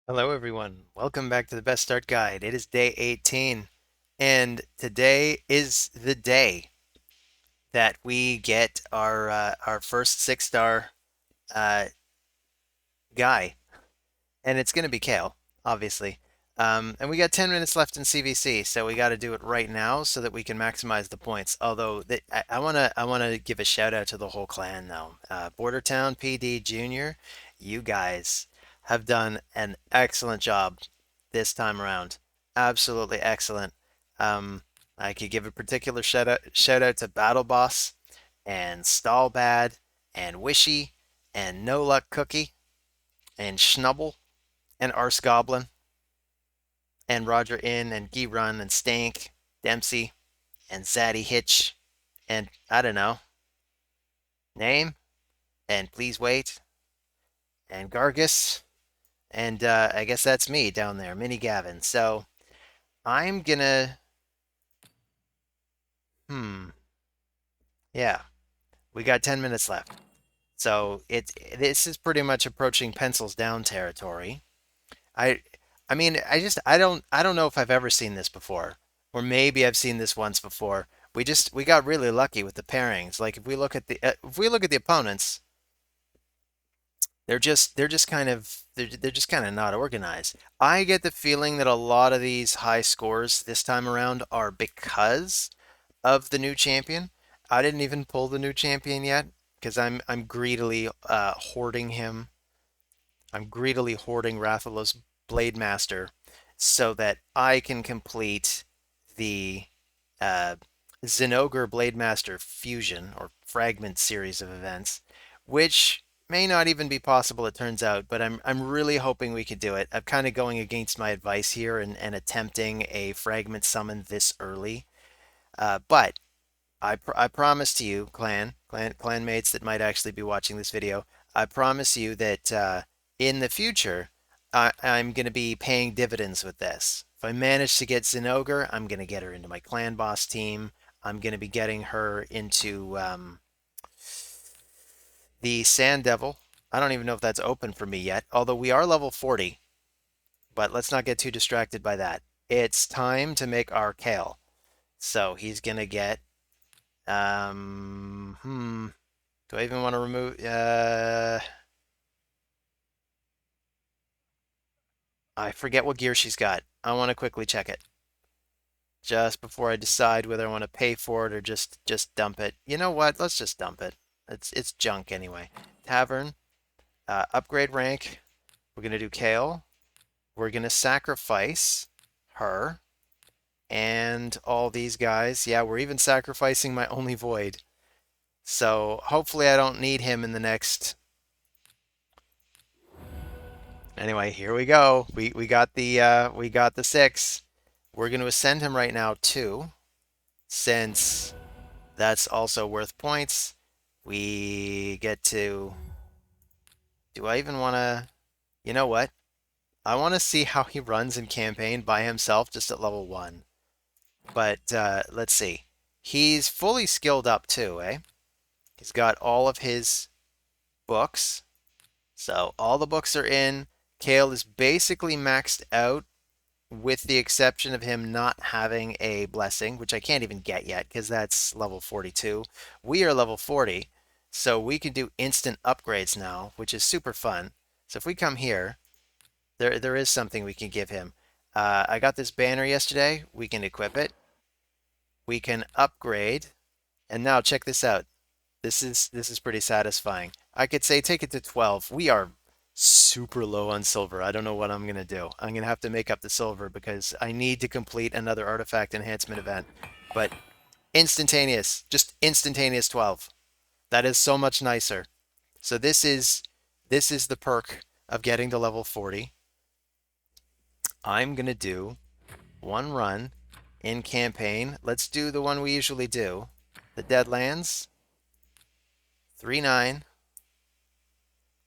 Hello, everyone. Welcome back to the Best Start Guide. It is day 18, and today is the day that we get our first six-star uh, guy, and it's going to be Kael, obviously. And we got 10 minutes left in CVC, so we got to do it right now so that we can maximize the points. Although I wanna give a shout out to the whole clan though. Bordertown PD Junior, you guys have done an excellent job this time around. Absolutely excellent. Um, I could give a particular shout out to Battle Boss and Stallbad and Wishy and No Luck Cookie and Schnubble and Arse Goblin and Roger In and Gee Run and Stank, Dempsey and Zaddy Hitch and I don't know, name and Please Wait and Gargus and I guess that's me down there, Mini Gavin. So I'm gonna, hmm, yeah, we got 10 minutes left. So this is pretty much approaching pencils down territory. I I mean, I don't know if I've ever seen this before. Or maybe I've seen this once before. We got really lucky with the pairings. Like if we look at the opponents, they're just kind of not organized. I get the feeling that a lot of these high scores this time around are because of the new champion. I didn't even pull the new champion yet because I'm greedily hoarding him. I'm greedily hoarding Rathalos Blade Master so that I can complete the uh, Zinogre Blade Master fusion or fragment series of events, which may not even be possible, it turns out, but I'm really hoping we could do it. I'm kind of going against my advice here and attempting a fragment summon this early. But I promise to you, clanmates that might actually be watching this video, I promise you that in the future, I'm going to be paying dividends with this. If I manage to get Zinogre, I'm going to get her into my clan boss team. I'm going to be getting her into the Sand Devil. I don't even know if that's open for me yet, although we are level 40, but let's not get too distracted by that. It's time to make our Kael. So he's going to get do I even want to remove? I forget what gear she's got. I want to quickly check it just before I decide whether I want to pay for it or just dump it. You know what? Let's just dump it. It's junk anyway. Tavern, upgrade rank. We're gonna do Kael. We're gonna sacrifice her and all these guys. Yeah, we're even sacrificing my only void. So hopefully I don't need him in the next. Anyway, here we go. We got the six. We're going to ascend him right now too, since that's also worth points. We get to. Do I even want to? You know what? I want to see how he runs in campaign by himself just at level 1. But let's see. He's fully skilled up too, eh? He's got all of his books. So all the books are in. Kael is basically maxed out with the exception of him not having a blessing, which I can't even get yet because that's level 42. We are level 40, so we can do instant upgrades now, which is super fun. So if we come here, there is something we can give him. I got this banner yesterday. We can equip it. We can upgrade. And now check this out. This is pretty satisfying. I could say take it to 12. We are super low on silver. I don't know what I'm gonna do. I'm gonna have to make up the silver because I need to complete another artifact enhancement event. But instantaneous, just instantaneous 12. That is so much nicer. So this is the perk of getting to level 40. I'm gonna do one run in campaign. Let's do the one we usually do. The Deadlands, 3-9.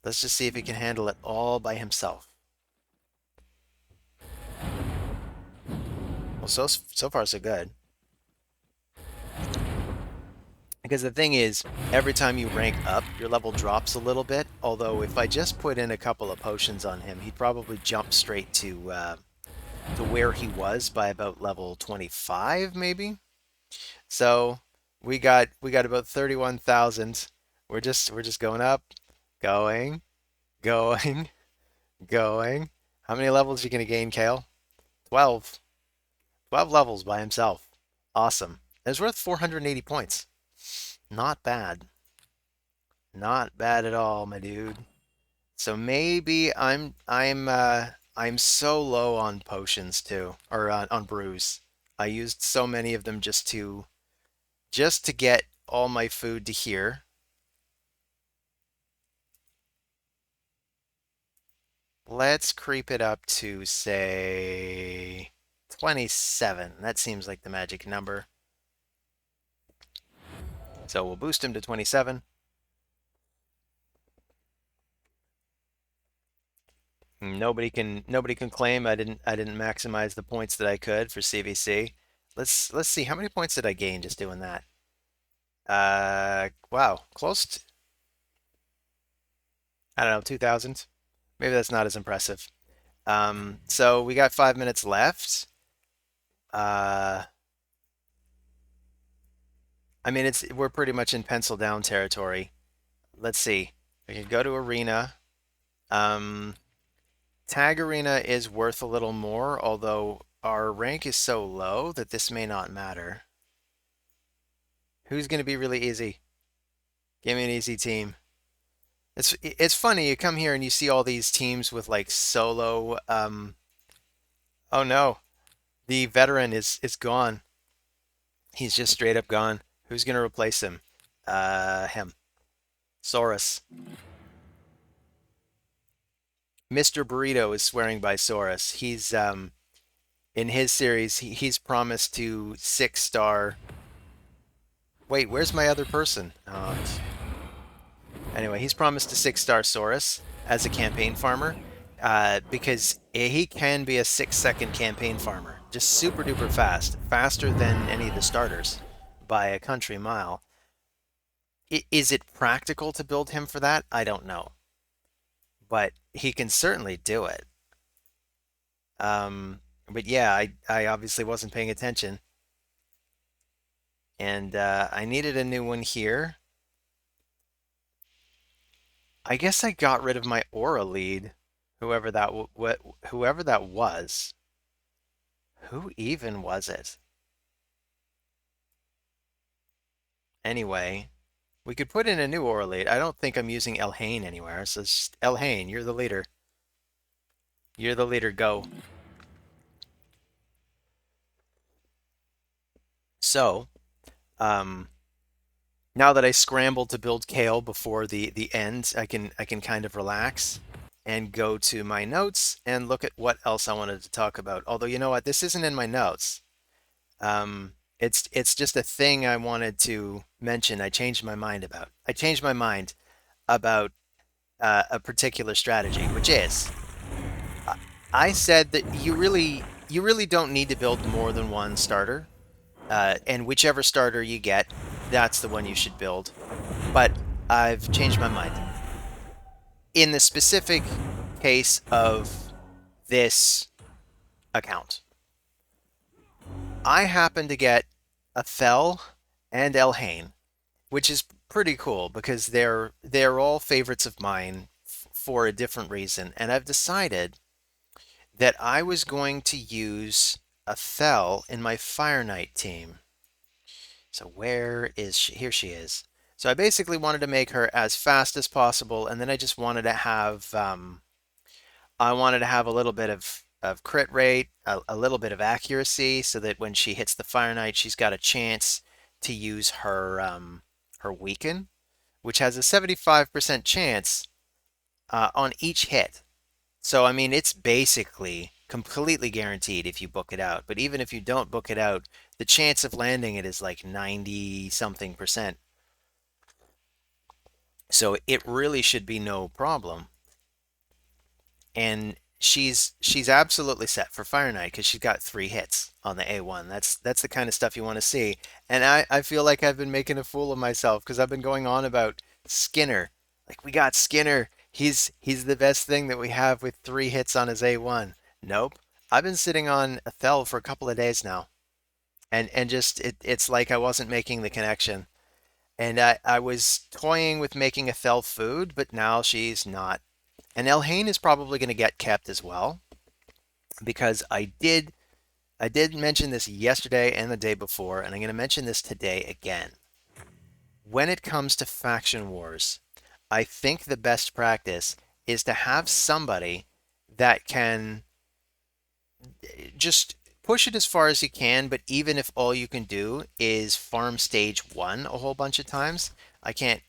Let's just see if he can handle it all by himself. Well, so far so good. Because the thing is, every time you rank up, your level drops a little bit. Although if I just put in a couple of potions on him, he'd probably jump straight to where he was by about level 25, maybe. So we got about 31,000. We're just going up, going, going, going. How many levels are you gonna gain, Kale? 12. 12 levels by himself. Awesome. It's worth 480 points. Not bad. Not bad at all, my dude. So maybe I'm so low on potions too, or on brews. I used so many of them just to get all my food to here. Let's creep it up to say 27. That seems like the magic number. So we'll boost him to 27. Nobody can claim I didn't maximize the points that I could for CVC. Let's see how many points did I gain just doing that. Wow, close to, I don't know, 2,000. Maybe that's not as impressive. So we got 5 minutes left. Uh, I mean we're pretty much in pencil down territory. Let's see. We can go to arena. Um, Tag arena is worth a little more, although our rank is so low that this may not matter. Who's going to be really easy? Give me an easy team. It's funny, you come here and you see all these teams with like solo oh no, the veteran is gone. He's just straight up gone. Who's gonna replace him? Him. Saurus. Mr. Burrito is swearing by Saurus. He's in his series he's promised to 6-star. Wait, where's my other person? Anyway, he's promised a 6-star Saurus as a campaign farmer because he can be a 6-second campaign farmer. Just super duper fast. Faster than any of the starters by a country mile. Is it practical to build him for that? I don't know. But he can certainly do it. But yeah, I obviously wasn't paying attention. And I needed a new one here. I guess I got rid of my aura lead, whoever that was. Who even was it? Anyway, we could put in a new aura lead. I don't think I'm using Elhain anywhere, so it's just Elhain, you're the leader. You're the leader, go. So, um, now that I scrambled to build Kael before the end, I can kind of relax and go to my notes and look at what else I wanted to talk about. Although you know what, this isn't in my notes. It's just a thing I wanted to mention. I changed my mind about. I changed my mind about a particular strategy, which is I said that you really don't need to build more than one starter, and whichever starter you get, that's the one you should build. But I've changed my mind. In the specific case of this account, I happen to get a Fel and Elhain, which is pretty cool because they're all favorites of mine for a different reason, and I've decided that I was going to use a Fel in my Fire Knight team. So where is she? Here she is. So I basically wanted to make her as fast as possible, and then I just wanted to have a little bit of crit rate, a little bit of accuracy, so that when she hits the Fire Knight, she's got a chance to use her weaken, which has a 75% chance on each hit. So I mean, it's basically completely guaranteed if you book it out. But even if you don't book it out, the chance of landing it is like 90 something percent. So it really should be no problem. And she's absolutely set for Fire Knight because she's got 3 hits on the A1. That's the kind of stuff you want to see. And I feel like I've been making a fool of myself because I've been going on about Skinner. Like we got Skinner. He's the best thing that we have with 3 hits on his A1. Nope. I've been sitting on Ethel for a couple of days now. And just it's like I wasn't making the connection. And I was toying with making Ethel food, but now she's not. And Elhain is probably going to get kept as well because I did mention this yesterday and the day before, and I'm going to mention this today again. When it comes to faction wars, I think the best practice is to have somebody that can just push it as far as you can, but even if all you can do is farm stage 1 a whole bunch of times, I can't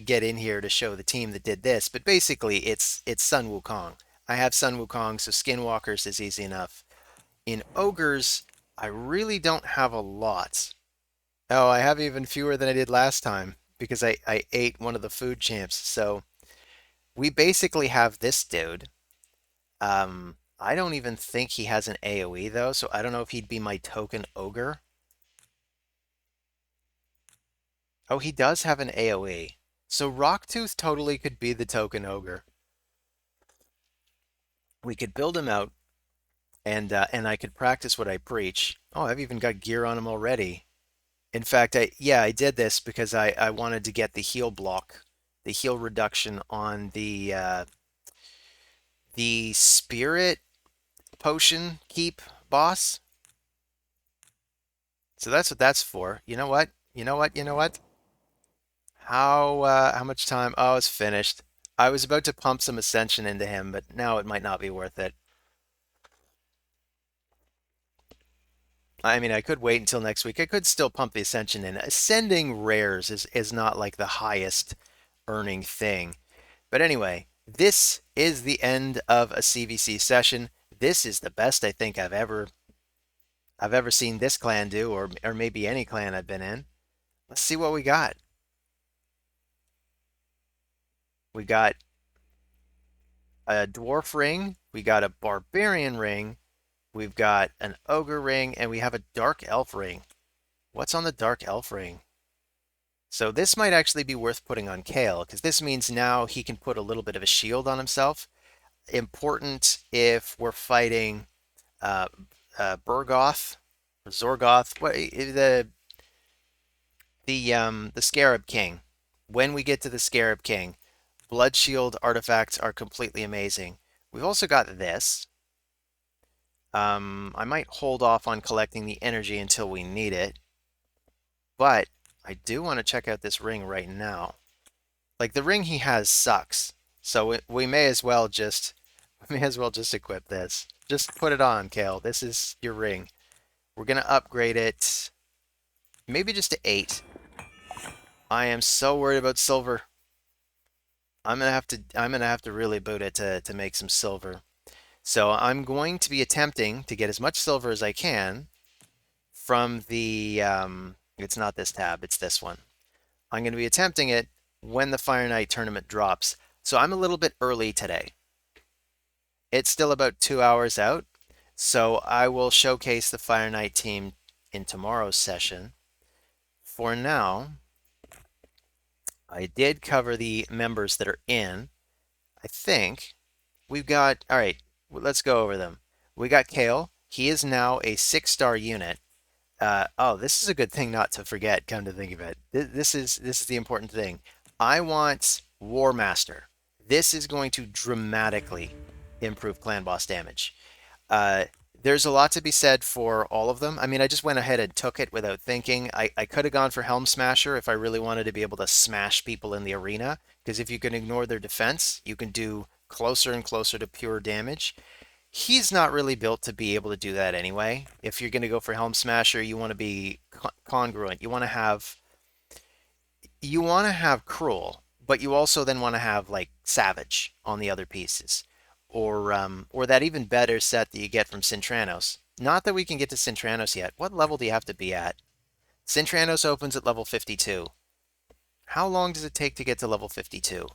get in here to show the team that did this, but basically it's Sun Wukong. I have Sun Wukong, so Skinwalkers is easy enough. In ogres, I really don't have a lot. Oh, I have even fewer than I did last time because I ate one of the food champs. So we basically have this dude. I don't even think he has an AoE though, so I don't know if he'd be my token ogre. Oh, he does have an AoE. So Rocktooth totally could be the token ogre. We could build him out and I could practice what I preach. Oh, I've even got gear on him already. In fact, I did this because I wanted to get the heal block, the heal reduction on the spirit potion keep boss. So that's what that's for. You know what? You know what? You know what? How much time? Oh, it's finished. I was about to pump some ascension into him, but now it might not be worth it. I mean, I could wait until next week. I could still pump the ascension in. Ascending rares is not like the highest earning thing. But anyway, this is the end of a CVC session. This is the best I think I've ever seen this clan do, or maybe any clan I've been in. Let's see what we got. We got a dwarf ring, we got a barbarian ring, we've got an ogre ring, and we have a dark elf ring. What's on the dark elf ring? So this might actually be worth putting on Kael, because this means now he can put a little bit of a shield on himself. Important if we're fighting uh, Burgoth or Zorgoth, the Scarab King. When we get to the Scarab King, Blood Shield artifacts are completely amazing. We've also got this. I might hold off on collecting the energy until we need it, but I do want to check out this ring right now. Like the ring he has sucks, so we may as well just equip this. Just put it on, Kael. This is your ring. We're gonna upgrade it, maybe just to 8. I am so worried about silver. I'm gonna have to really boot it to make some silver. So I'm going to be attempting to get as much silver as I can from the it's not this tab, it's this one. I'm going to be attempting it when the Fire Knight tournament drops. So I'm a little bit early today. It's still about 2 hours out. So I will showcase the Fire Knight team in tomorrow's session. For now, I did cover the members that are in. I think we've got, all right, let's go over them. We got Kael. He is now a 6-star unit. Oh, this is a good thing not to forget, come to think of it. This is the important thing. I want War Master. This is going to dramatically improve clan boss damage. Uh, there's a lot to be said for all of them. I mean, I just went ahead and took it without thinking. I could have gone for Helm Smasher if I really wanted to be able to smash people in the arena, because if you can ignore their defense, you can do closer and closer to pure damage. He's not really built to be able to do that anyway. If you're going to go for Helm Smasher, you want to be congruent. You want to have Cruel, but you also then want to have like Savage on the other pieces, or that even better set that you get from Cintranos. Not that we can get to Cintranos yet. What level do you have to be at? Cintranos opens at level 52. How long does it take to get to level 52?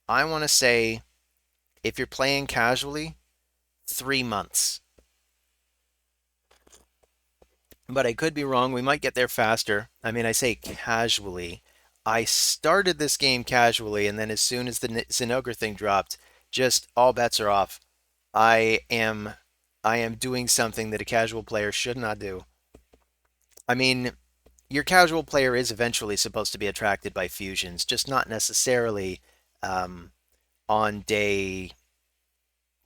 I want to say if you're playing casually, 3 months. But I could be wrong. We might get there faster. I mean, I say casually. I started this game casually, and then as soon as the Zinogre thing dropped, just all bets are off. I am I am doing something that a casual player should not do. I mean, your casual player is eventually supposed to be attracted by fusions, just not necessarily um, on day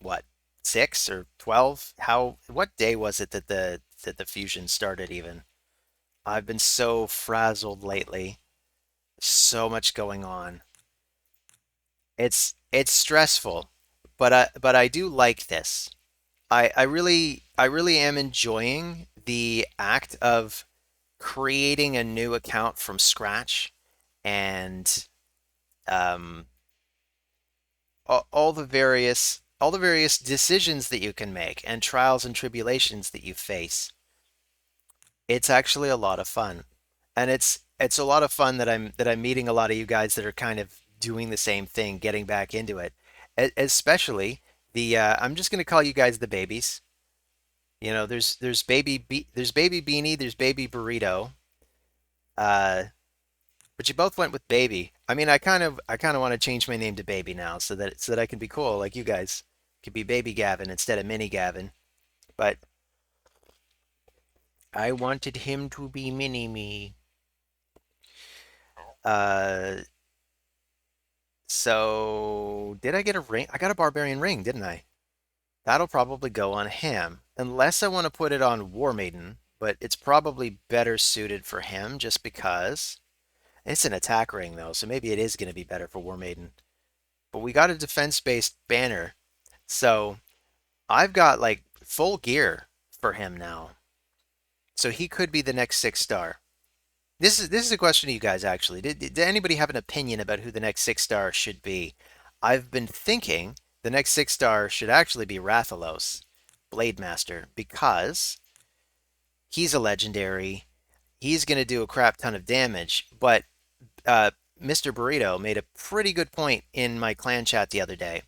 what 6 or 12. What day was it that the fusion started even? I've been so frazzled lately. So much going on. It's stressful, but I do like this. I really am enjoying the act of creating a new account from scratch and um, all the various decisions that you can make and trials and tribulations that you face. It's actually a lot of fun, and it's a lot of fun that I'm meeting a lot of you guys that are kind of doing the same thing, getting back into it. Especially I'm just going to call you guys the babies. There's baby Beanie, there's baby Burrito. Uh, but you both went with baby. I mean, I kind of want to change my name to baby now so that I can be cool like you guys. Could be baby Gavin instead of mini Gavin. But I wanted him to be mini me. Uh, so did I get a ring? I got a barbarian ring, didn't I? That'll probably go on him, unless I want to put it on War Maiden, but it's probably better suited for him just because it's an attack ring though, so maybe it is going to be better for War Maiden. But we got a defense-based banner, so I've got like full gear for him now. So he could be the next 6 star. This is a question to you guys actually. Did anybody have an opinion about who the next 6 star should be? I've been thinking the next 6 star should actually be Rathalos, Blade Master, because he's a legendary. He's going to do a crap ton of damage, but Mr. Burrito made a pretty good point in my clan chat the other day,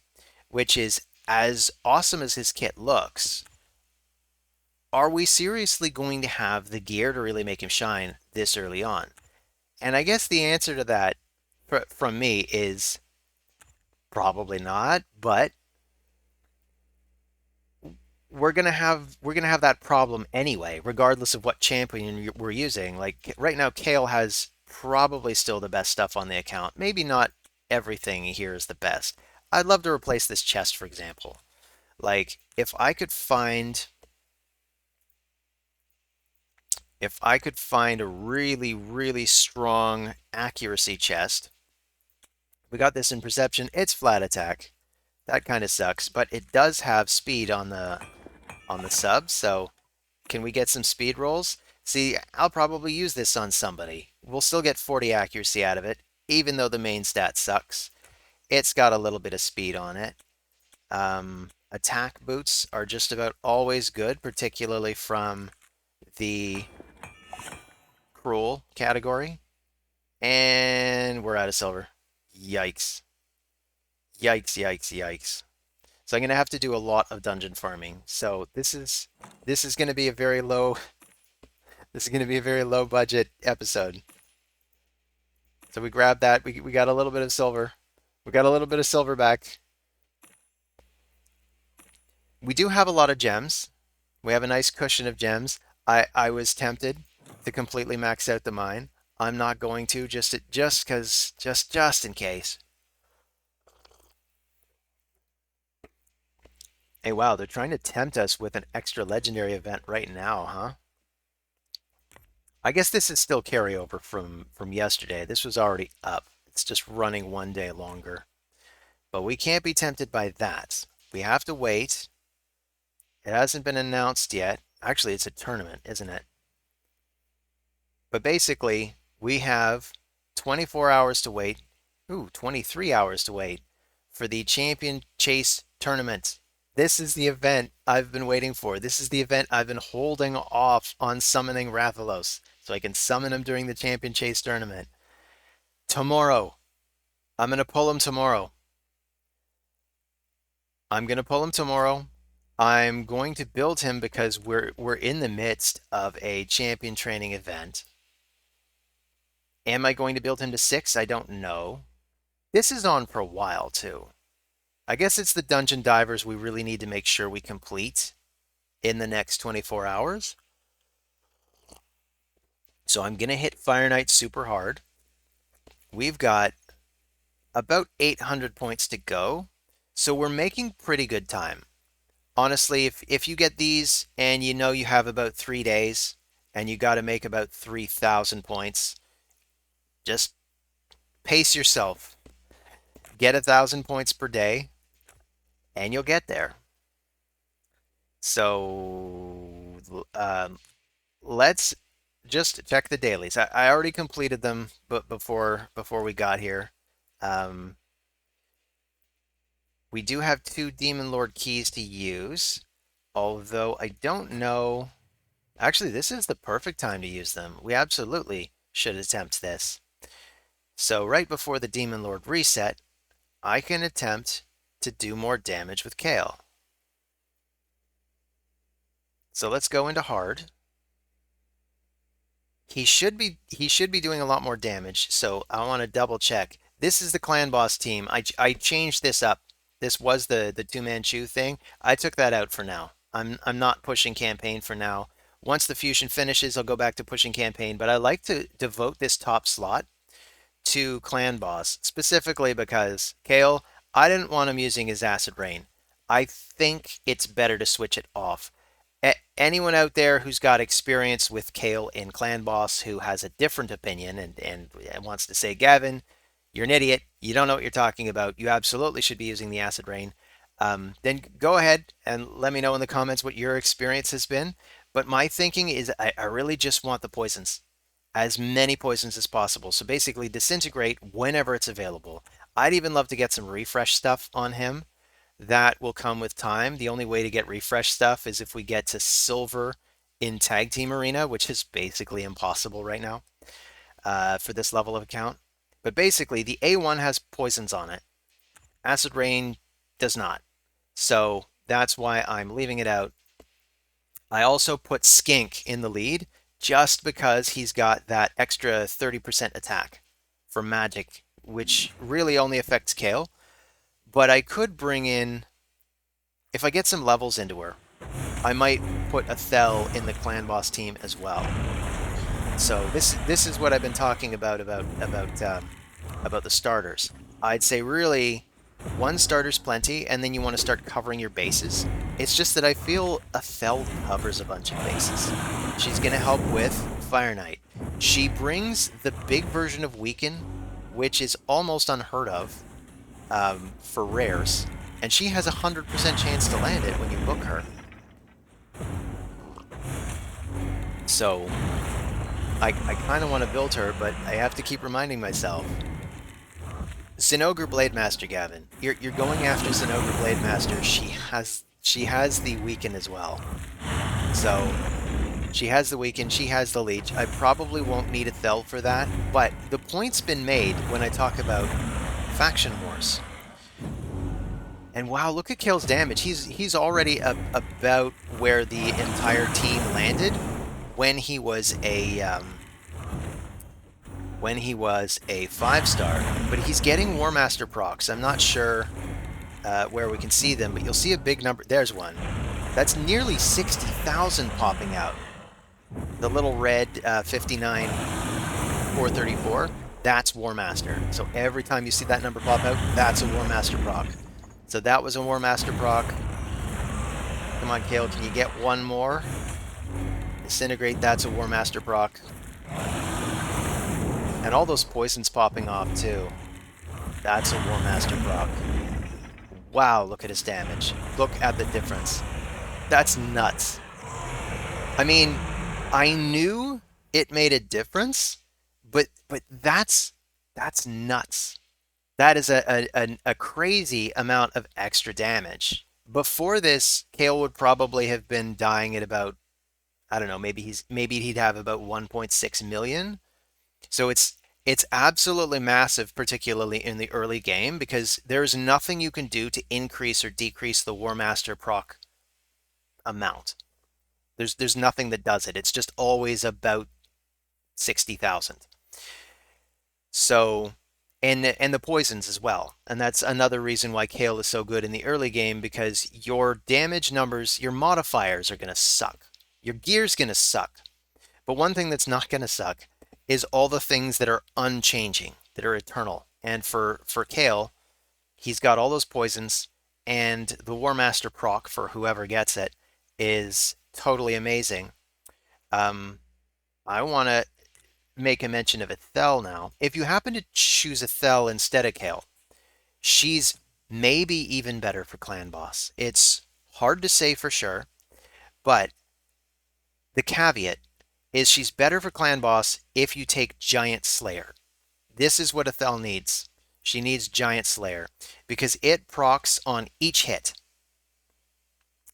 which is as awesome as his kit looks, are we seriously going to have the gear to really make him shine this early on? And I guess the answer to that from me is probably not, but we're gonna have that problem anyway, regardless of what champion we're using. Like right now, Kael has probably still the best stuff on the account. Maybe not everything here is the best. I'd love to replace this chest, for example. Like if I could find a really, really strong accuracy chest. We got this in perception. It's flat attack. That kind of sucks, but it does have speed on the sub, so can we get some speed rolls? See, I'll probably use this on somebody. We'll still get 40 accuracy out of it, even though the main stat sucks. It's got a little bit of speed on it. Attack boots are just about always good, particularly from the cruel category. And we're out of silver. Yikes. Yikes, yikes, yikes. So I'm going to have to do a lot of dungeon farming. So this is going to be a very low this is going to be a very low budget episode. So we grabbed that. We got a little bit of silver. We got a little bit of silver back. We do have a lot of gems. We have a nice cushion of gems. I was tempted to completely max out the mine. I'm not going to just cuz just in case. Hey, wow, they're trying to tempt us with an extra legendary event right now, huh? I guess this is still carryover from yesterday. This was already up. It's just running one day longer. But we can't be tempted by that. We have to wait. It hasn't been announced yet. Actually, it's a tournament, isn't it? But basically, we have 24 hours to wait. Ooh, 23 hours to wait for the Champion Chase Tournament. This is the event I've been waiting for. This is the event I've been holding off on summoning Rathalos so I can summon him during the Champion Chase Tournament. Tomorrow. I'm going to pull him tomorrow. I'm going to pull him tomorrow. I'm going to build him because we're in the midst of a champion training event. Am I going to build him to 6? I don't know. This is on for a while too. I guess it's the dungeon divers we really need to make sure we complete in the next 24 hours. So I'm going to hit Fire Knight super hard. We've got about 800 points to go. So we're making pretty good time. Honestly, if you get these and you know you have about 3 days and you got to make about 3,000 points, just pace yourself. Get 1,000 points per day and you'll get there. So let's just check the dailies. I already completed them, but before we got here, um, we do have 2 Demon Lord keys to use. Although I don't know. Actually, this is the perfect time to use them. We absolutely should attempt this. So right before the Demon Lord reset, I can attempt to do more damage with Kael. So let's go into hard. He should be doing a lot more damage, so I want to double check. This is the clan boss team. I changed this up. This was the two-man chew thing. I took that out for now. I'm not pushing campaign for now. Once the fusion finishes, I'll go back to pushing campaign, but I like to devote this top slot to clan boss, specifically because Kael, I didn't want him using his acid rain. I think it's better to switch it off. Anyone out there who's got experience with Kael in Clan Boss who has a different opinion and wants to say, Gavin, you're an idiot. You don't know what you're talking about. You absolutely should be using the Acid Rain. Then go ahead and let me know in the comments what your experience has been. But my thinking is I really just want the poisons, as many poisons as possible. So basically disintegrate whenever it's available. I'd even love to get some refresh stuff on him. That will come with time. The only way to get refresh stuff is if we get to silver in Tag Team Arena, which is basically impossible right now for this level of account. But basically, the A1 has poisons on it. Acid Rain does not. So that's why I'm leaving it out. I also put Skink in the lead just because he's got that extra 30% attack for magic, which really only affects Kael. But I could bring in, if I get some levels into her, I might put a Thel in the clan boss team as well. So this is what I've been talking about the starters. I'd say really one starter's plenty, and then you want to start covering your bases. It's just that I feel a Thel covers a bunch of bases. She's going to help with Fire Knight. She brings the big version of Weaken, which is almost unheard of for rares, and she has a 100% chance to land it when you book her. So I kind of want to build her, but I have to keep reminding myself. Zinogre Blademaster, Gavin. You're going after Zinogre Blademaster. She has the Weaken as well. So she has the Weaken, she has the Leech. I probably won't need a Thel for that, but the point's been made when I talk about Faction Wars. And wow, look at Kael's damage. He's already about where the entire team landed when he was a 5-star. But he's getting War Master procs. I'm not sure where we can see them, but you'll see a big number. There's one. That's nearly 60,000 popping out. The little red 59 434. That's War Master. So every time you see that number pop out, that's a War Master proc. So that was a War Master proc. Come on, Kael, can you get one more? Disintegrate, that's a War Master proc. And all those poisons popping off, too. That's a War Master proc. Wow, look at his damage. Look at the difference. That's nuts. I mean, I knew it made a difference, but that's nuts. That is a crazy amount of extra damage. Before this, Kael would probably have been dying at about, I don't know, maybe he'd have about 1.6 million. So it's absolutely massive, particularly in the early game, because there's nothing you can do to increase or decrease the War Master proc amount. There's nothing that does it. It's just always about 60,000. So, and the poisons as well. And that's another reason why Kael is so good in the early game, because your damage numbers, your modifiers are going to suck. Your gear's going to suck. But one thing that's not going to suck is all the things that are unchanging, that are eternal. And for Kael, he's got all those poisons, and the War Master proc for whoever gets it is totally amazing. I want to make a mention of Ethel now. If you happen to choose Ethel instead of Kael, she's maybe even better for Clan Boss. It's hard to say for sure, but the caveat is she's better for Clan Boss if you take Giant Slayer. This is what Ethel needs. She needs Giant Slayer because it procs on each hit.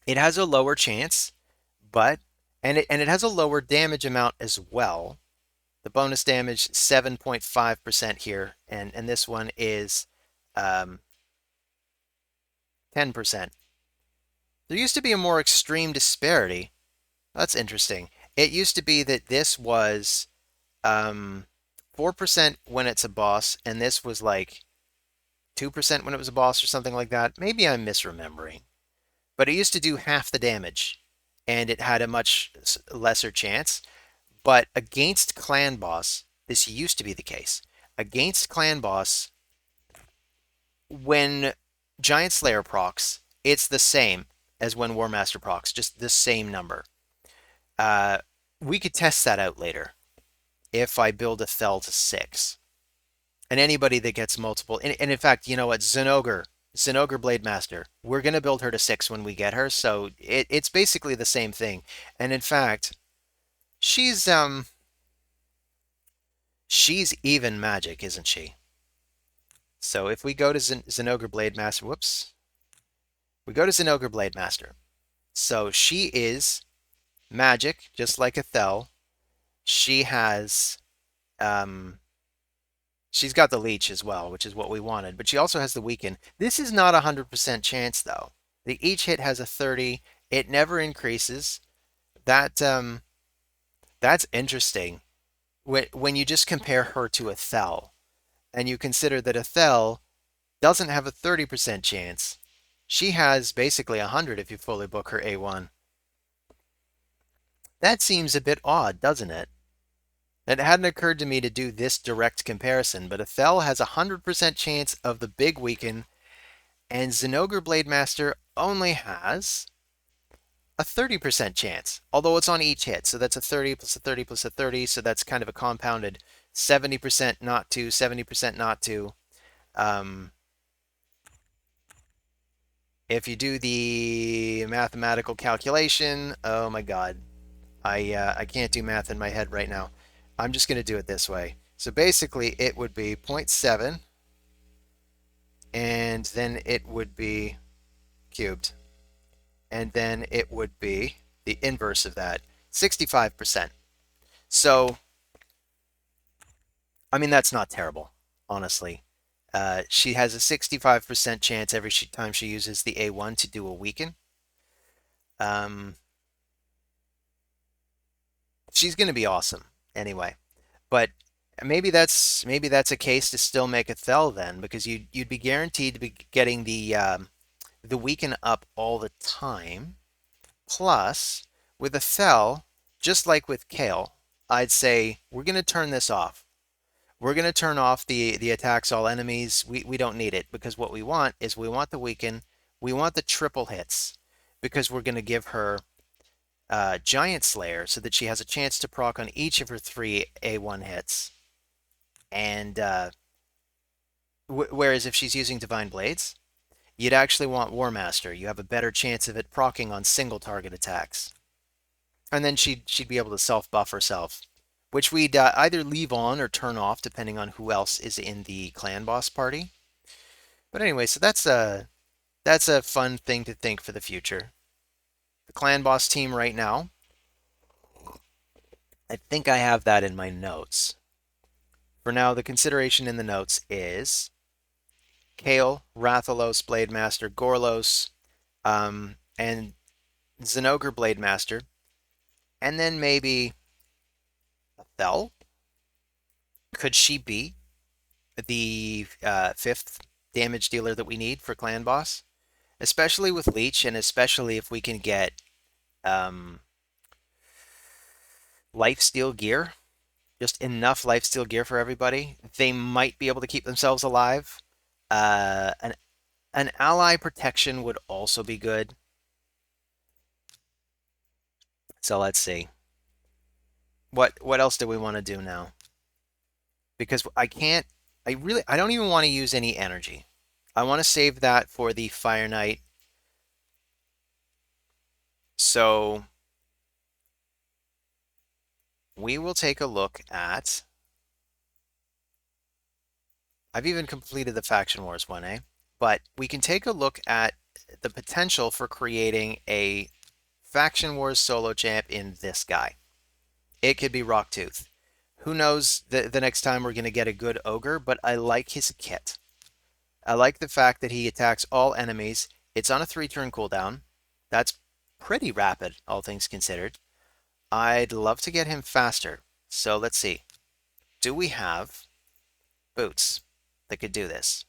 It has a lower chance, but it has a lower damage amount as well. The bonus damage 7.5% here, and this one is 10%. There used to be a more extreme disparity. That's interesting. It used to be that this was 4% when it's a boss, and this was like 2% when it was a boss or something like that. Maybe I'm misremembering. But it used to do half the damage, and it had a much lesser chance. But against Clan Boss, this used to be the case. Against Clan Boss, when Giant Slayer procs, it's the same as when War Master procs, just the same number. We could test that out later if I build a Fel to 6. And anybody that gets multiple, and in fact, you know what, Zinogre Blade Master, we're going to build her to 6 when we get her, so it's basically the same thing. And in fact, she's even magic, isn't she? So if we go to Zinogre Blade Master, whoops, we go to Zinogre Blade Master. So she is magic, just like Ethel. She has, she's got the leech as well, which is what we wanted, but she also has the weaken. This is not a 100% chance though. Each hit has a 30. It never increases. That that's interesting. When you just compare her to Ethel, and you consider that Ethel doesn't have a 30% chance. She has basically 100 if you fully book her A1. That seems a bit odd, doesn't it? It hadn't occurred to me to do this direct comparison, but Ethel has a 100% chance of the big weaken, and Zinogre Blade Master only has a 30% chance, although it's on each hit. So that's a 30 plus a 30 plus a 30, so that's kind of a compounded 70% not to, 70% not to. If you do the mathematical calculation, oh my God, I can't do math in my head right now. I'm just going to do it this way. So basically, it would be 0.7, and then it would be cubed, and then it would be the inverse of that, 65%. So, I mean, that's not terrible, honestly. She has a 65% chance every time she uses the A1 to do a weaken. She's going to be awesome anyway. But maybe that's a case to still make a Thel then, because you'd be guaranteed to be getting the weaken up all the time. Plus, with a Thel, just like with Kael, I'd say we're going to turn this off. We're going to turn off the attacks all enemies. We don't need it, because what we want is we want the weaken. We want the triple hits, because we're going to give her Giant Slayer so that she has a chance to proc on each of her 3 A1 hits. And whereas if she's using Divine Blades, you'd actually want War Master. You have a better chance of it proccing on single target attacks. And then she'd be able to self-buff herself, which we'd either leave on or turn off depending on who else is in the clan boss party. But anyway, so that's a fun thing to think for the future. The clan boss team right now, I think I have that in my notes. For now, the consideration in the notes is Kael, Rathalos, Blade Master, Gorlos, and Zinogre Blade Master, and then maybe a Thel. Could she be the fifth damage dealer that we need for Clan Boss? Especially with Leech, and especially if we can get um, lifesteal gear, just enough lifesteal gear for everybody, they might be able to keep themselves alive. An ally protection would also be good. So let's see. What else do we want to do now? Because I don't even want to use any energy. I want to save that for the Fire Knight. So we will take a look at. I've even completed the Faction Wars one, eh? But we can take a look at the potential for creating a Faction Wars solo champ in this guy. It could be Rocktooth. Who knows the next time we're going to get a good ogre, but I like his kit. I like the fact that he attacks all enemies. It's on a 3-turn cooldown. That's pretty rapid, all things considered. I'd love to get him faster. So let's see. Do we have boots that could do this?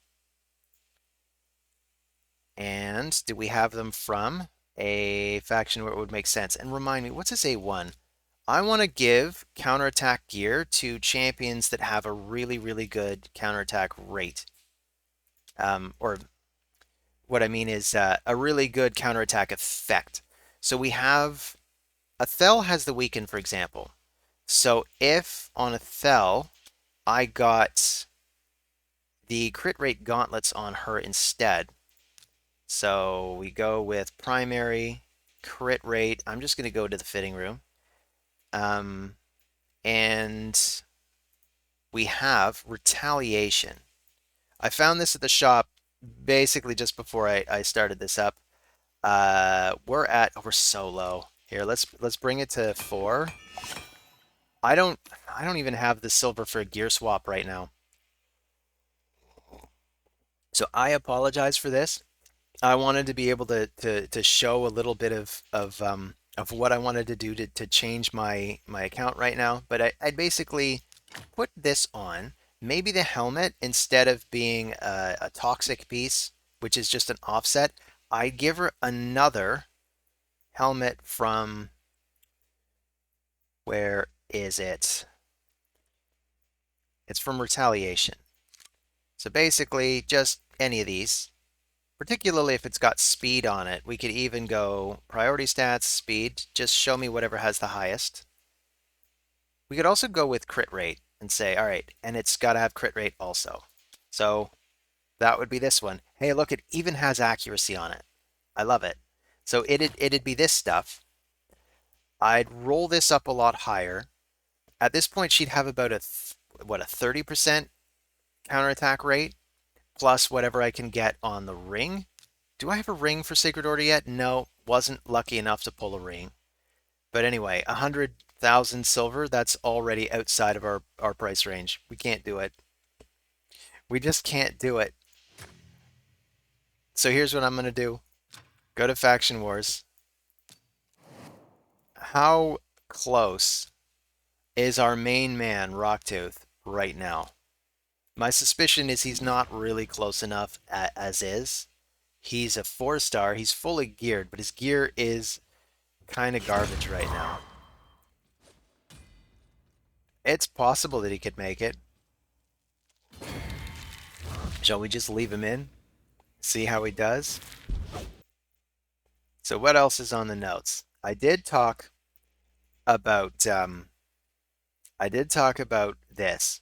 And do we have them from a faction where it would make sense? And remind me, what's his A1? I want to give counterattack gear to champions that have a really, really good counterattack rate. Or what I mean is a really good counterattack effect. So we have a Thel has the weaken, for example. So if on a Thel I got the crit rate gauntlets on her instead. So we go with primary crit rate. I'm just going to go to the fitting room. And we have retaliation. I found this at the shop basically just before I started this up. We're so low. Here, let's bring it to 4. I don't even have the silver for a gear swap right now. So I apologize for this. I wanted to be able to show a little bit of what I wanted to do to change my account right now, but I'd basically put this on. Maybe the helmet, instead of being a toxic piece, which is just an offset, I'd give her another helmet from, where is it? It's from Retaliation. So basically, just any of these, particularly if it's got speed on it. We could even go priority stats, speed, just show me whatever has the highest. We could also go with crit rate and say, all right, and it's got to have crit rate also. So that would be this one. Hey, look, it even has accuracy on it. I love it. So it'd be this stuff. I'd roll this up a lot higher. At this point, she'd have about a 30% counterattack rate, plus whatever I can get on the ring. Do I have a ring for Sacred Order yet? No, wasn't lucky enough to pull a ring. But anyway, 100,000 silver, that's already outside of our price range. We can't do it. We just can't do it. So here's what I'm going to do. Go to Faction Wars. How close is our main man, Rocktooth, right now? My suspicion is he's not really close enough as is. He's a 4-star. He's fully geared, but his gear is kind of garbage right now. It's possible that he could make it. Shall we just leave him in? See how he does? So what else is on the notes? I did talk about this.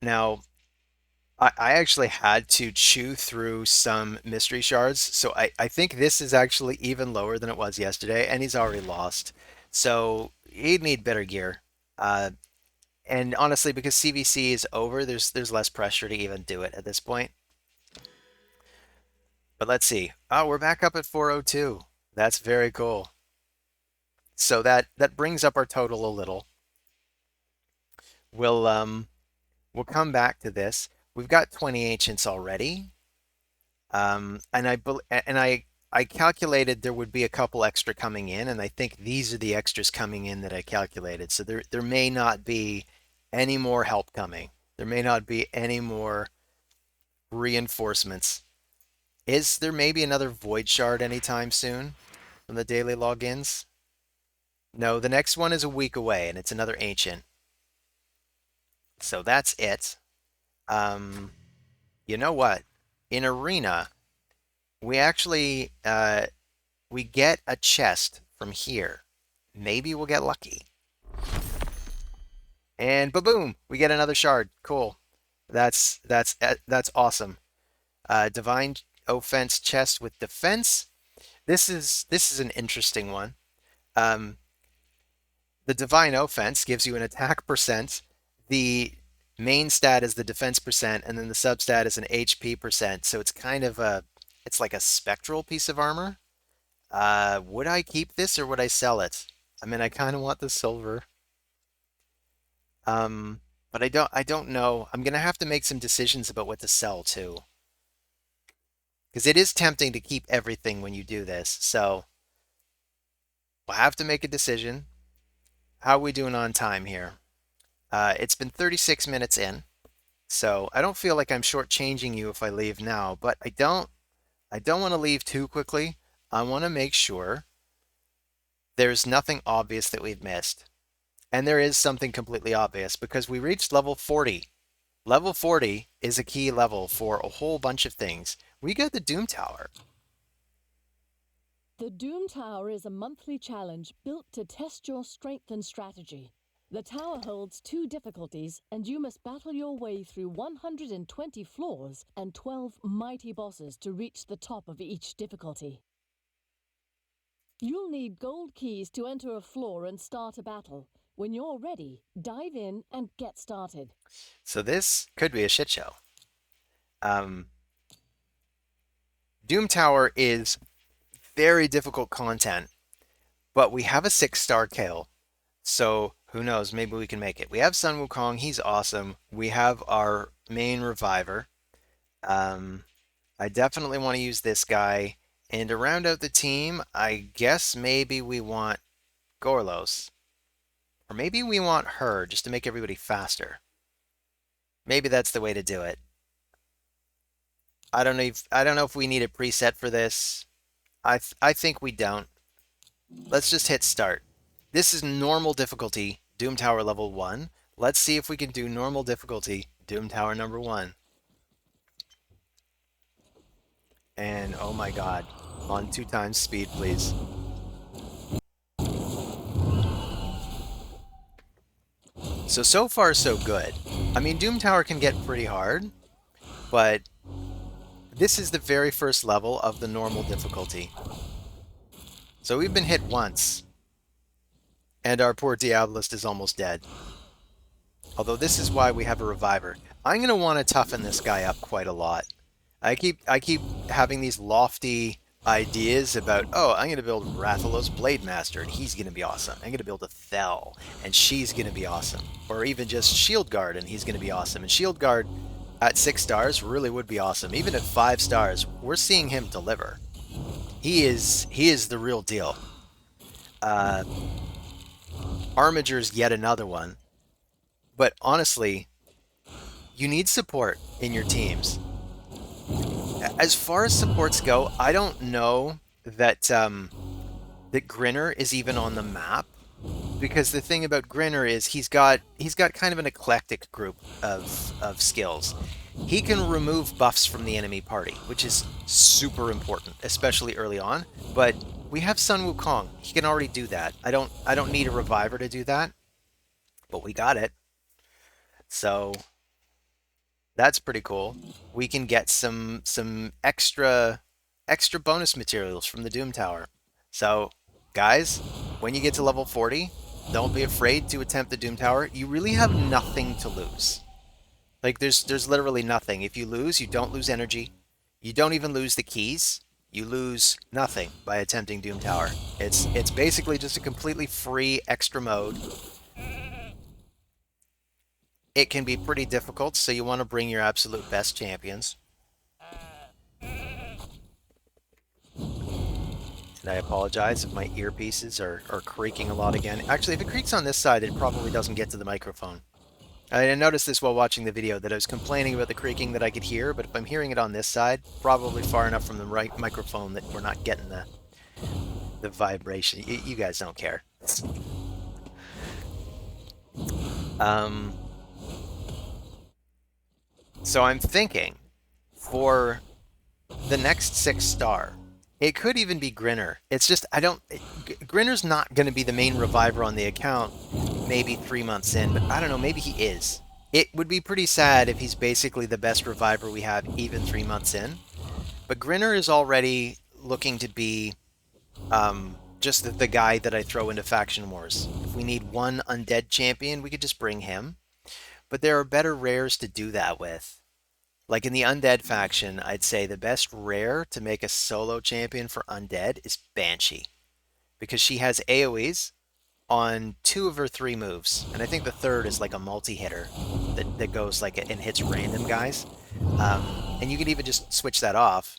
Now, I actually had to chew through some mystery shards, so I think this is actually even lower than it was yesterday, and he's already lost. So he'd need better gear. And honestly, because CVC is over, there's less pressure to even do it at this point. But let's see. Oh, we're back up at 402. That's very cool. So that brings up our total a little. We'll come back to this. We've got 20 ancients already. And I I calculated there would be a couple extra coming in, and I think these are the extras coming in that I calculated. So there may not be any more help coming. There may not be any more reinforcements. Is there maybe another void shard anytime soon from the daily logins? No, the next one is a week away, and it's another ancient. So that's it. You know what? In arena, we actually we get a chest from here. Maybe we'll get lucky. And ba-boom, we get another shard. Cool. That's awesome. Divine offense chest with defense. This is an interesting one. Um, the divine offense gives you an attack percent. The main stat is the defense percent, and then the substat is an HP percent. So it's like a spectral piece of armor. Would I keep this or would I sell it? I mean, I kind of want the silver. But I don't know. I'm gonna have to make some decisions about what to sell too. Because it is tempting to keep everything when you do this. So we'll have to make a decision. How are we doing on time here? It's been 36 minutes in. So I don't feel like I'm shortchanging you if I leave now, but I don't want to leave too quickly. I want to make sure there's nothing obvious that we've missed. And there is something completely obvious because we reached level 40. Level 40 is a key level for a whole bunch of things. We got the Doom Tower. The Doom Tower is a monthly challenge built to test your strength and strategy. The tower holds 2 difficulties, and you must battle your way through 120 floors and 12 mighty bosses to reach the top of each difficulty. You'll need gold keys to enter a floor and start a battle. When you're ready, dive in and get started. So this could be a shit show. Doom Tower is very difficult content, but we have a 6-star Kael. So who knows? Maybe we can make it. We have Sun Wukong. He's awesome. We have our main reviver. I definitely want to use this guy. And to round out the team, I guess maybe we want Gorlos. Or maybe we want her just to make everybody faster. Maybe that's the way to do it. I don't know if we need a preset for this. I think we don't. Let's just hit start. This is normal difficulty, Doom Tower level 1. Let's see if we can do normal difficulty, Doom Tower number 1. And oh my god, on 2 times speed, please. So far so good. I mean, Doom Tower can get pretty hard, but this is the very first level of the normal difficulty. So we've been hit once, and our poor Diabolist is almost dead. Although this is why we have a reviver. I'm going to want to toughen this guy up quite a lot. I keep having these lofty ideas about, oh, I'm going to build Rathalos Blade Master, and he's going to be awesome. I'm going to build a Thel, and she's going to be awesome. Or even just Shield Guard, and he's going to be awesome. And Shield Guard at 6 stars really would be awesome. Even at 5 stars, we're seeing him deliver. He is the real deal. Armiger's yet another one. But honestly, you need support in your teams. As far as supports go, I don't know that that Grinner is even on the map, because the thing about Grinner is he's got kind of an eclectic group of skills. He can remove buffs from the enemy party, which is super important, especially early on. But we have Sun Wukong. He can already do that. I don't need a reviver to do that, but we got it. So that's pretty cool. We can get some extra bonus materials from the Doom Tower. So, guys, when you get to level 40, don't be afraid to attempt the Doom Tower. You really have nothing to lose. Like there's literally nothing. If you lose, you don't lose energy. You don't even lose the keys. You lose nothing by attempting Doom Tower. It's basically just a completely free extra mode. It can be pretty difficult, so you want to bring your absolute best champions. And I apologize if my earpieces are creaking a lot again. Actually, if it creaks on this side, it probably doesn't get to the microphone. I noticed this while watching the video that I was complaining about the creaking that I could hear, but if I'm hearing it on this side, probably far enough from the right microphone that we're not getting the vibration. You guys don't care. Um, so I'm thinking for the next 6-star, it could even be Grinner. It's just, I don't, Grinner's not going to be the main reviver on the account maybe 3 months in, but I don't know, maybe he is. It would be pretty sad if he's basically the best reviver we have even 3 months in. But Grinner is already looking to be just the guy that I throw into Faction Wars. If we need one undead champion, we could just bring him. But there are better rares to do that with. Like in the undead faction, I'd say the best rare to make a solo champion for undead is Banshee. Because she has AoEs on 2 of her 3 moves. And I think the third is like a multi-hitter that goes like and hits random guys. And you can even just switch that off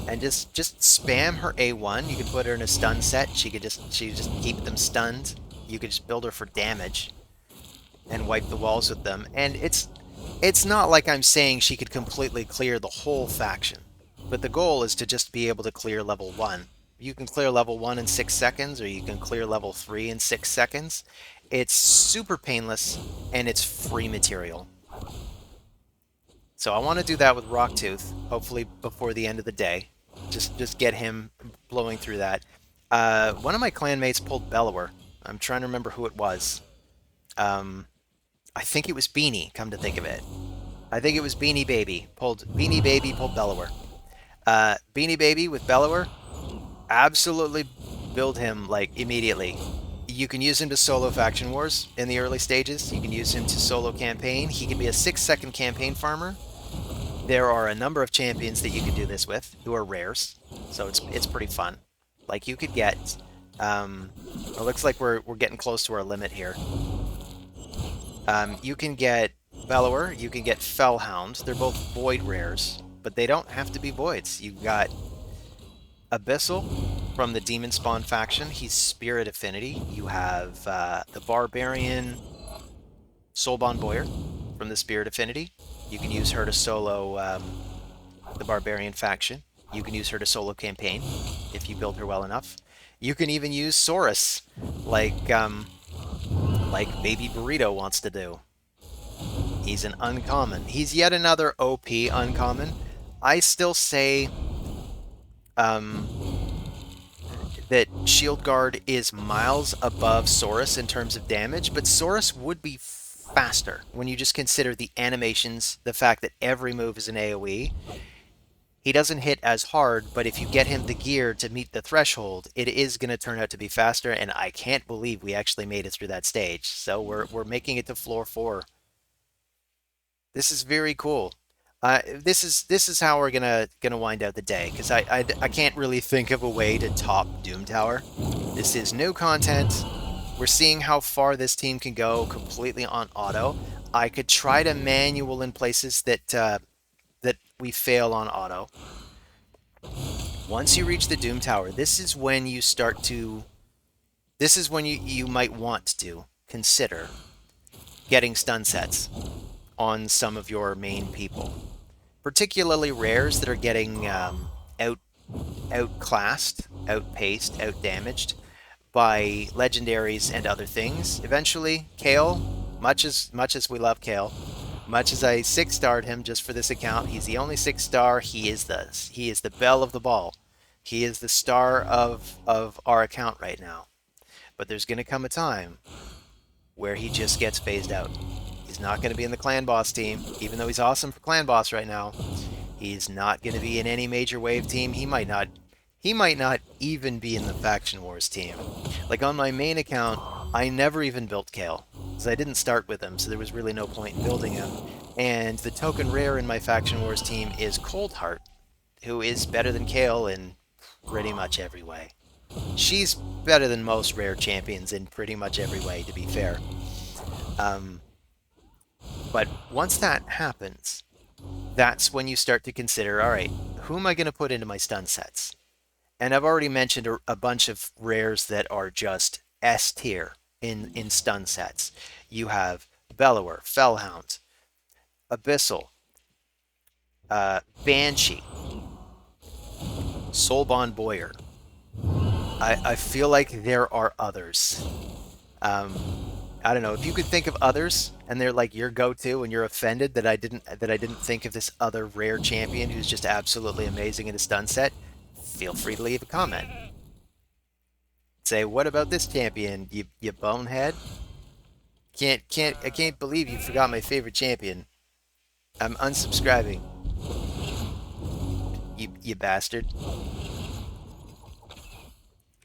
and just spam her A1. You can put her in a stun set. She just keep them stunned. You could just build her for damage and wipe the walls with them. And it's not like I'm saying she could completely clear the whole faction, but the goal is to just be able to clear level 1. You can clear level 1 in 6 seconds, or you can clear level 3 in 6 seconds. It's super painless, and it's free material. So I want to do that with Rocktooth, hopefully before the end of the day. Just get him blowing through that. One of my clanmates pulled Bellower. I'm trying to remember who it was. I think it was Beanie, come to think of it. I think it was Beanie Baby. Beanie Baby pulled Bellower. Beanie Baby with Bellower, absolutely build him like immediately. You can use him to solo Faction Wars in the early stages. You can use him to solo campaign. He can be a 6-second campaign farmer. There are a number of champions that you can do this with who are rares, so it's pretty fun. Like you could get, it looks like we're getting close to our limit here. You can get Bellower, you can get Fellhound. They're both void rares, but they don't have to be voids. You've got Abyssal from the Demon Spawn faction. He's Spirit Affinity. You have the Barbarian Soulbond Boyar from the Spirit Affinity. You can use her to solo the Barbarian faction. You can use her to solo campaign if you build her well enough. You can even use Saurus, like Baby Burrito wants to do. He's an uncommon. He's yet another OP uncommon. I still say that Shield Guard is miles above Saurus in terms of damage, but Saurus would be faster when you just consider the animations, the fact that every move is an AoE. He doesn't hit as hard, but if you get him the gear to meet the threshold, it is going to turn out to be faster, and I can't believe we actually made it through that stage. So we're making it to floor 4. This is very cool. This is how we're gonna wind out the day, because I can't really think of a way to top Doom Tower. This is new content. We're seeing how far this team can go completely on auto. I could try to manual in places that that we fail on auto. Once you reach the Doom Tower, this is when you start to. This is when you might want to consider getting stun sets on some of your main people, particularly rares that are getting outclassed, outpaced, outdamaged by legendaries and other things. Eventually, Kael, much as we love Kael, much as I 6-starred him just for this account, he's the only 6-star. He is the belle of the ball. He is the star of our account right now. But there's going to come a time where he just gets phased out. He's not going to be in the clan boss team, even though he's awesome for clan boss right now. He's not going to be in any major wave team. He might not even be in the Faction Wars team. Like on my main account, I never even built Kael, because I didn't start with him, so there was really no point in building him. And the token rare in my Faction Wars team is Coldheart, who is better than Kael in pretty much every way. She's better than most rare champions in pretty much every way, to be fair. But once that happens, that's when you start to consider, all right, who am I going to put into my stun sets? And I've already mentioned a bunch of rares that are just S tier in stun sets. You have Bellower, Fellhound, Abyssal, Banshee, Soulbond Boyer. I feel like there are others. Um, I don't know if you could think of others, and they're like your go-to, and you're offended that I didn't think of this other rare champion who's just absolutely amazing in a stun set. Feel free to leave a comment. Say, what about this champion? You bonehead. I can't believe you forgot my favorite champion. I'm unsubscribing. You bastard.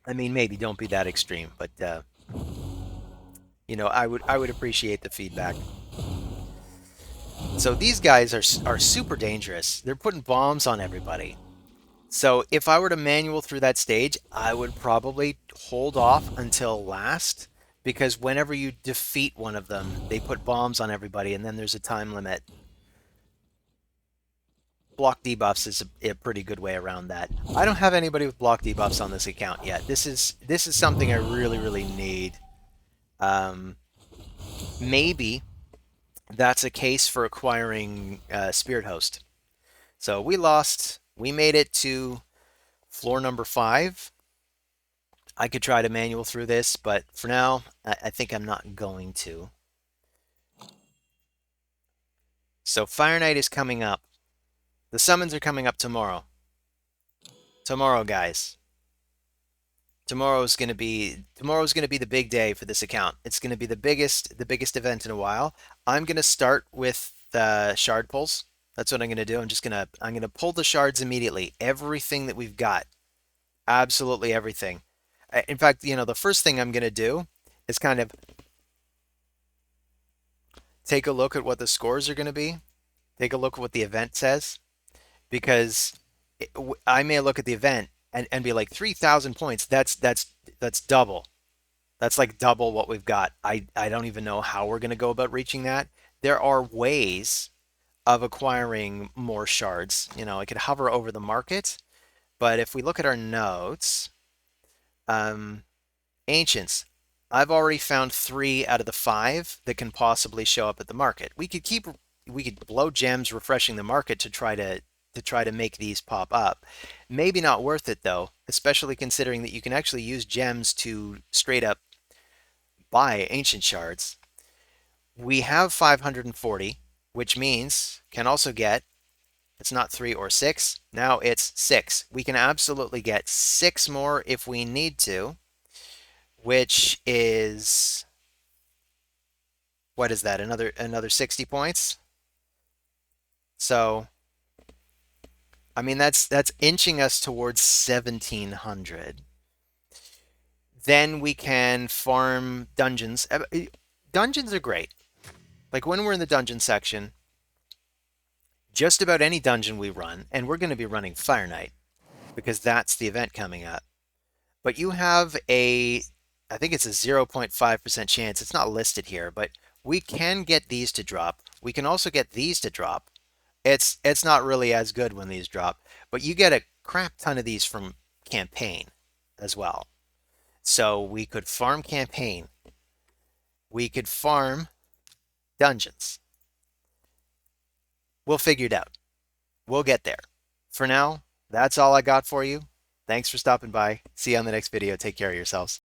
I mean, maybe don't be that extreme, but I would appreciate the feedback. So these guys are super dangerous. They're putting bombs on everybody. So if I were to manual through that stage, I would probably hold off until last because whenever you defeat one of them, they put bombs on everybody and then there's a time limit. Block debuffs is a pretty good way around that. I don't have anybody with block debuffs on this account yet. This is something I really need. Um, Maybe that's a case for acquiring Spirit Host. So we lost. We made it to floor number 5. I could try to manual through this, but for now, I think I'm not going to. So Fire Knight is coming up. The summons are coming up tomorrow. Tomorrow, guys. Tomorrow's gonna be the big day for this account. It's gonna be the biggest event in a while. I'm gonna start with shard pulls. That's what I'm gonna do. I'm gonna pull the shards immediately. Everything that we've got, absolutely everything. In fact, the first thing I'm gonna do is kind of take a look at what the scores are gonna be. Take a look at what the event says because I may look at the event and be like 3,000 points. That's double. That's like double what we've got. I don't even know how we're going to go about reaching that. There are ways of acquiring more shards. I could hover over the market, but if we look at our notes, um, ancients, I've already found 3 out of the 5 that can possibly show up at the market. We could blow gems refreshing the market to try to make these pop up. Maybe not worth it though, especially considering that you can actually use gems to straight up buy ancient shards. We have 540, which means can also get, it's not 3 or 6, now it's 6. We can absolutely get 6 more if we need to, which is, what is that? Another 60 points. So, I mean that's inching us towards 1700. Then we can farm dungeons. Dungeons are great. Like when we're in the dungeon section, just about any dungeon we run, and we're going to be running Fire Knight because that's the event coming up. But you have I think it's a 0.5% chance. It's not listed here, but we can get these to drop. We can also get these to drop. It's not really as good when these drop, but you get a crap ton of these from campaign as well. So we could farm campaign. We could farm dungeons. We'll figure it out. We'll get there. For now, that's all I got for you. Thanks for stopping by. See you on the next video. Take care of yourselves.